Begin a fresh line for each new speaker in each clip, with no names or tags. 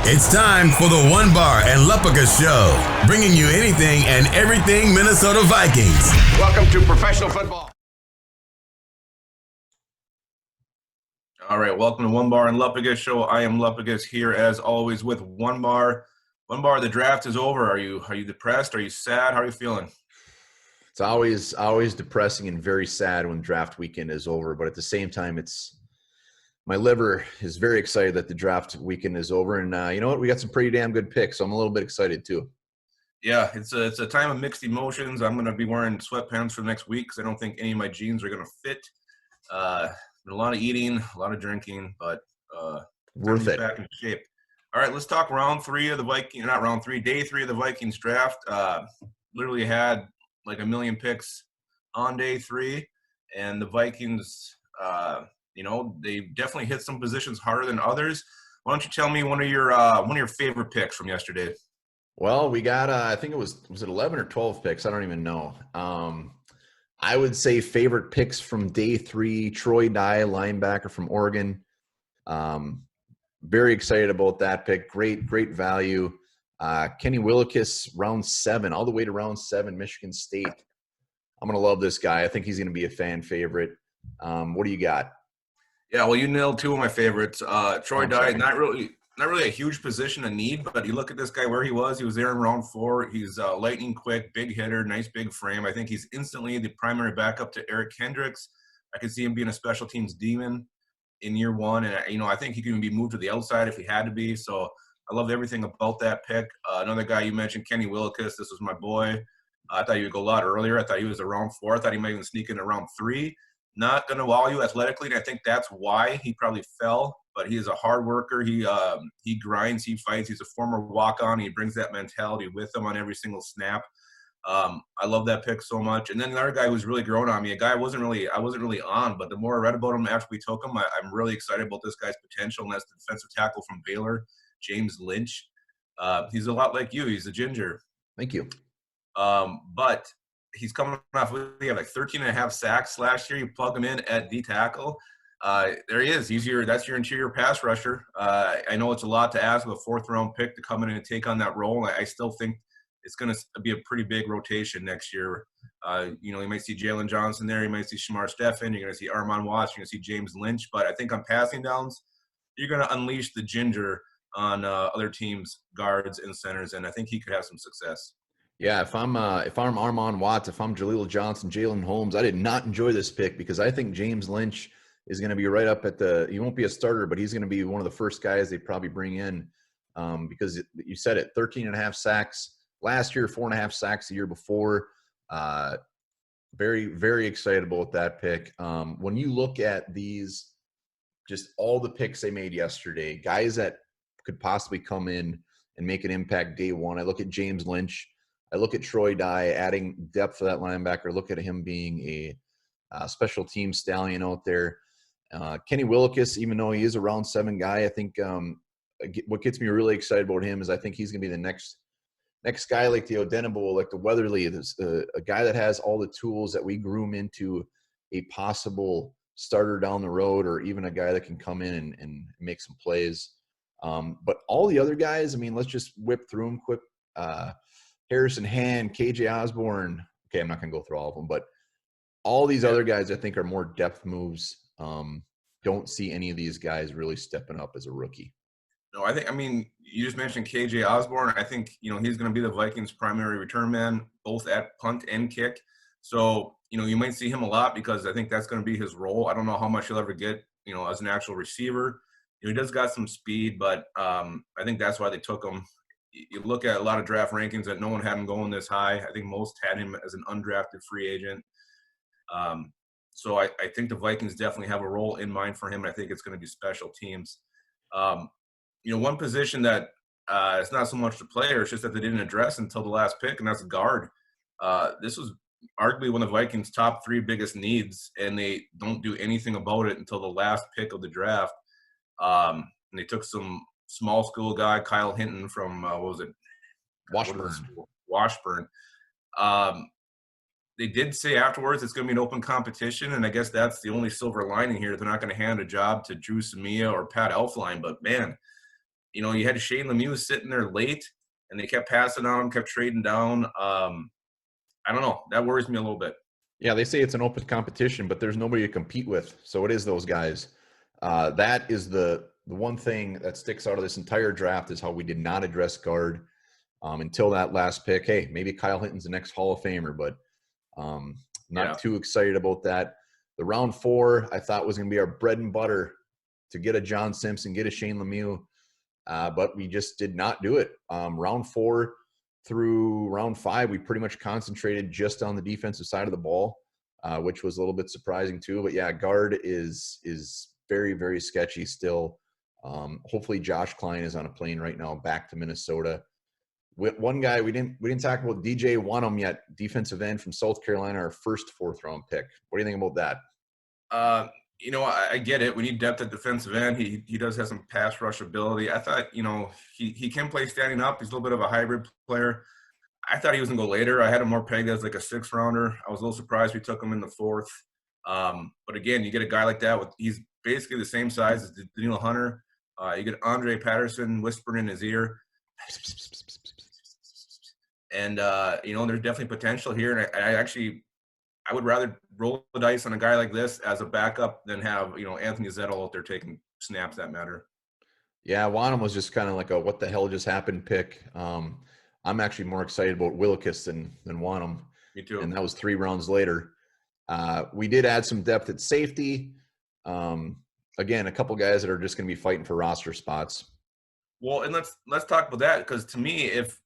It's time for the One Bar and Lupica Show, bringing you anything and everything Minnesota Vikings.
Welcome to professional football.
All right, welcome to One Bar and Lupica Show. I am Lupica here as always with One Bar. One Bar, the draft is over. Are you depressed? Are you sad? How are you feeling?
It's always depressing and very sad when draft weekend is over, but at the same time, my liver is very excited that the draft weekend is over. And you know what? We got some pretty damn good picks, so I'm a little bit excited too.
Yeah, it's a time of mixed emotions. I'm going to be wearing sweatpants for the next week because I don't think any of my jeans are going to fit. A lot of eating, a lot of drinking, but
Worth it.
Back in shape. All right, let's talk day 3 of the Vikings draft. Literally had like a million picks on day 3, and the Vikings they definitely hit some positions harder than others. Why don't you tell me one of your favorite picks from yesterday?
Well, we got I think it was it 11 or 12 picks? I don't even know. I would say favorite picks from day 3, Troy Dye, linebacker from Oregon. Very excited about that pick. Great value. Kenny Willekes, round 7, all the way to round 7, Michigan State. I'm going to love this guy. I think he's going to be a fan favorite. What do you got?
Yeah, well, you nailed 2 of my favorites. Troy Dye, not really a huge position of need, but you look at this guy where he was there in round 4. He's lightning quick, big hitter, nice big frame. I think he's instantly the primary backup to Eric Kendricks. I could see him being a special teams demon in year 1, and I think he can be moved to the outside if he had to be. So I loved everything about that pick. Another guy you mentioned, Kenny Willekes. This was my boy. I thought he would go a lot earlier. I thought he was around 4. I thought he might even sneak into round 3. Not going to wow you athletically, and I think that's why he probably fell. But he is a hard worker. He grinds, he fights. He's a former walk-on. He brings that mentality with him on every single snap. I love that pick so much. And then another guy who's really grown on me, a guy I wasn't really on, but the more I read about him after we took him, I'm really excited about this guy's potential, and that's the defensive tackle from Baylor, James Lynch. He's a lot like you. He's a ginger.
Thank you.
But he's coming off, he had like 13.5 sacks last year. You plug him in at D tackle. There he is. That's your interior pass rusher. I know it's a lot to ask with a 4th-round pick to come in and take on that role. I still think it's going to be a pretty big rotation next year. You might see Jalen Johnson there. You might see Shamar Stephen. You're going to see Armon Watts. You're going to see James Lynch. But I think on passing downs, you're going to unleash the ginger on other teams' guards and centers, and I think he could have some success.
Yeah, if I'm Armon Watts, if I'm Jaleel Johnson, Jalen Holmes, I did not enjoy this pick because I think James Lynch is going to be right up at he won't be a starter, but he's going to be one of the first guys they probably bring in because you said it, 13.5 sacks last year, 4.5 sacks the year before. Very, very excited about that pick. When you look at these, just all the picks they made yesterday, guys that could possibly come in and make an impact day 1. I look at James Lynch. I look at Troy Dye adding depth for that linebacker. Look at him being a special team stallion out there. Kenny Willekes, even though he is a round 7 guy, I think what gets me really excited about him is I think he's going to be the next guy like the Odenigbo, like the Weatherly, a guy that has all the tools that we groom into a possible starter down the road, or even a guy that can come in and make some plays. But all the other guys, I mean, let's just whip through them quick. Harrison Hand, KJ Osborne. Okay, I'm not going to go through all of them, but all these other guys I think are more depth moves. Don't see any of these guys really stepping up as a rookie.
No, you just mentioned KJ Osborne. I think, he's going to be the Vikings' primary return man, both at punt and kick. So, you might see him a lot because I think that's going to be his role. I don't know how much he'll ever get, as an actual receiver. He does got some speed, but I think that's why they took him. You look at a lot of draft rankings that no one had him going this high. I think most had him as an undrafted free agent. So I think the Vikings definitely have a role in mind for him, and I think it's going to be special teams. One position that it's not so much the player, it's just that they didn't address until the last pick, and that's guard. This was arguably one of the Vikings' top 3 biggest needs, and they don't do anything about it until the last pick of the draft. And they took some small school guy, Kyle Hinton from, Washburn. They did say afterwards it's going to be an open competition, and I guess that's the only silver lining here. They're not going to hand a job to Drew Samia or Pat Elflein, but man, you had Shane Lemieux sitting there late, and they kept passing on him, kept trading down. I don't know. That worries me a little bit.
Yeah, they say it's an open competition, but there's nobody to compete with. So it is those guys. That is the one thing that sticks out of this entire draft is how we did not address guard until that last pick. Hey, maybe Kyle Hinton's the next Hall of Famer, but not too excited about that. The round 4 I thought was going to be our bread and butter to get a John Simpson, get a Shane Lemieux, but we just did not do it. Round 4 through round 5, we pretty much concentrated just on the defensive side of the ball, which was a little bit surprising too. But yeah, guard is very, very sketchy still. Hopefully Josh Klein is on a plane right now back to Minnesota. One guy we didn't talk about, DJ Wanham yet, defensive end from South Carolina, our first 4th round pick. What do you think about that?
I get it. We need depth at defensive end. He does have some pass rush ability. I thought, he can play standing up. He's a little bit of a hybrid player. I thought he was going to go later. I had him more pegged as like a 6th rounder. I was a little surprised we took him in the 4th. But again, you get a guy like that he's basically the same size as Daniel Hunter. You get Andre Patterson whispering in his ear. And, there's definitely potential here. And I would rather roll the dice on a guy like this as a backup than have, Anthony Zettel out there taking snaps that matter.
Yeah, Wanham was just kind of like a what the hell just happened pick. I'm actually more excited about Willekes than Wanham.
Me too.
And that was 3 rounds later. We did add some depth at safety. Again, a couple guys that are just going to be fighting for roster spots.
Well, and let's talk about that, because to me, if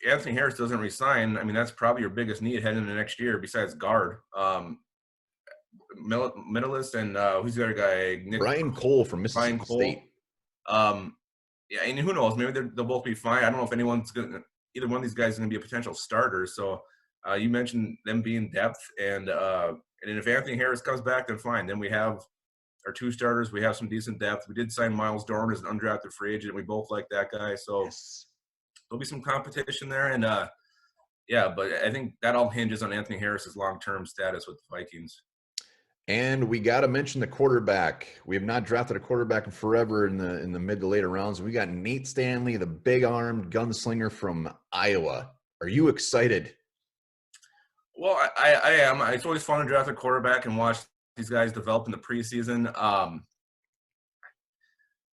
Anthony Harris doesn't resign, I mean, that's probably your biggest need heading into next year besides guard. Middleist and who's the other guy?
Brian Cole from Mississippi State.
Yeah, and who knows? Maybe they'll both be fine. I don't know if either one of these guys is going to be a potential starter. So you mentioned them being depth, and if Anthony Harris comes back, then fine. Then we have our 2 starters. We have some decent depth. We did sign Miles Dorn as an undrafted free agent. We both like that guy. So there'll be some competition there. And, but I think that all hinges on Anthony Harris's long-term status with the Vikings.
And we got to mention the quarterback. We have not drafted a quarterback in forever in the mid to later rounds. We got Nate Stanley, the big-armed gunslinger from Iowa. Are you excited?
Well, I am. It's always fun to draft a quarterback and watch these guys develop in the preseason.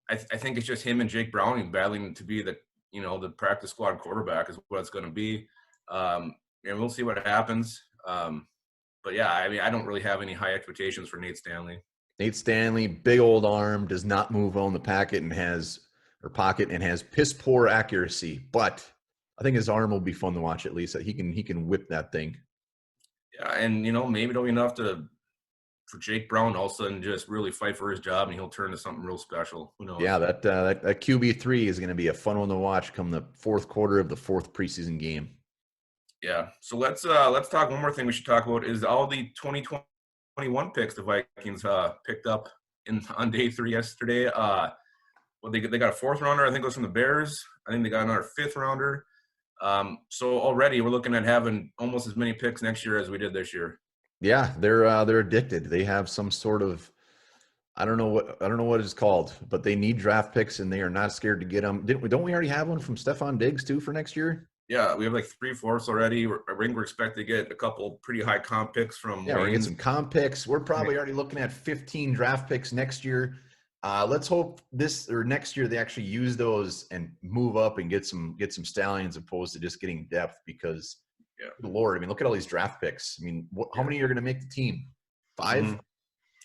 I think it's just him and Jake Browning battling to be the practice squad quarterback is what it's going to be. And we'll see what happens. But yeah, I mean, I don't really have any high expectations for Nate Stanley.
Nate Stanley, big old arm, does not move on the pocket and has piss poor accuracy. But I think his arm will be fun to watch at least. He can whip that thing.
Yeah, and maybe it'll be enough for Jake Brown all of a sudden just really fight for his job, and he'll turn to something real special. Who knows?
Yeah, that QB3 is going to be a fun one to watch come the 4th quarter of the 4th preseason game.
Yeah. So let's talk. One more thing we should talk about is all the 2021 picks the Vikings picked up on day 3 yesterday. They got a 4th rounder. I think it was from the Bears. I think they got another 5th rounder. So already we're looking at having almost as many picks next year as we did this year.
Yeah, they're addicted. They have some sort of I don't know what it's called, but they need draft picks and they are not scared to get them. Don't we already have one from Stephon Diggs too for next year?
Yeah, we have like 3/4 already. We're expected to get a couple pretty high comp picks from.
Yeah, we're gonna get some comp picks. We're probably already looking at 15 draft picks next year. Let's hope this or next year they actually use those and move up and get some stallions opposed to just getting depth because, Lord, I mean, look at all these draft picks. I mean, how many are going to make the team? 5? Mm-hmm.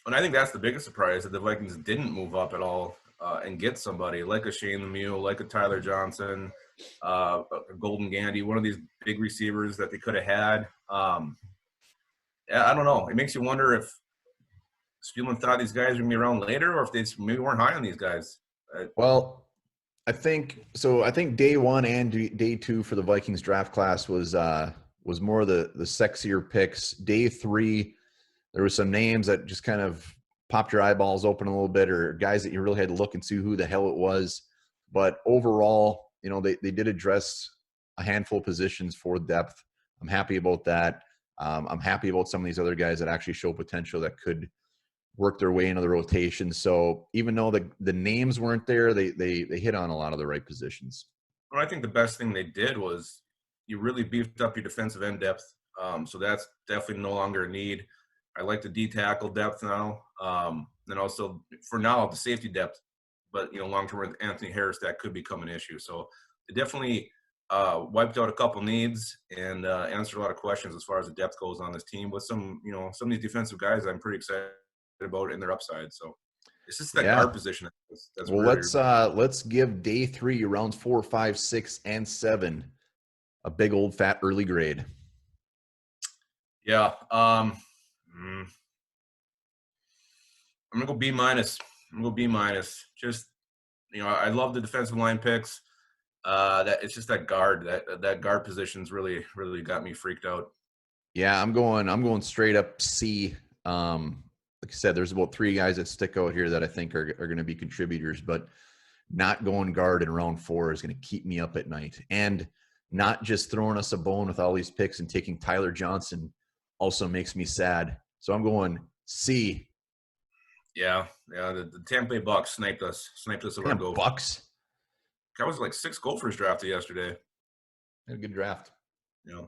And I think that's the biggest surprise that the Vikings didn't move up at all and get somebody like a Shane Lemieux, like a Tyler Johnson, a Golden Gandy, one of these big receivers that they could have had. I don't know. It makes you wonder if Spielman thought these guys were going to be around later or if they maybe weren't high on these guys.
Well, I think day 1 and day 2 for the Vikings draft class was more the sexier picks. Day 3, there were some names that just kind of popped your eyeballs open a little bit, or guys that you really had to look and see who the hell it was. But overall, they did address a handful of positions for depth. I'm happy about that. I'm happy about some of these other guys that actually show potential that could work their way into the rotation. So even though the names weren't there, they hit on a lot of the right positions.
Well, I think the best thing they did was you really beefed up your defensive end depth. So that's definitely no longer a need. I like the D tackle depth now. And also for now, the safety depth, but long term with Anthony Harris, that could become an issue. So they definitely wiped out a couple needs and answered a lot of questions as far as the depth goes on this team with some of these defensive guys I'm pretty excited about in their upside. So it's just that guard position. That's
well,
really
let's give day 3, rounds 4, 5, 6, and 7 a big old fat early grade.
Yeah. I'm gonna go B-. I'm gonna go B-. Just I love the defensive line picks. That it's just that guard, that guard position's really got me freaked out.
Yeah, I'm going straight up C. Like I said, there's about 3 guys that stick out here that I think are going to be contributors, but not going guard in round 4 is going to keep me up at night. And not just throwing us a bone with all these picks and taking Tyler Johnson also makes me sad. So I'm going C.
Yeah. The Tampa Bay Bucks sniped us of our goal.
Bucks.
That was like 6 Gophers drafted yesterday.
Had a good draft.
Yeah.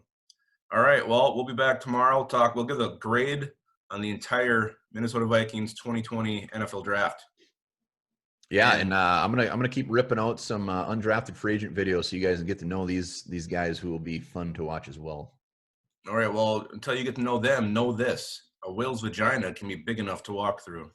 All right. Well, we'll be back tomorrow. We'll give a grade on the entire Minnesota Vikings 2020 NFL draft.
Yeah, and I'm gonna keep ripping out some undrafted free agent videos so you guys can get to know these guys who will be fun to watch as well.
All right. Well, until you get to know them, know this: a whale's vagina can be big enough to walk through.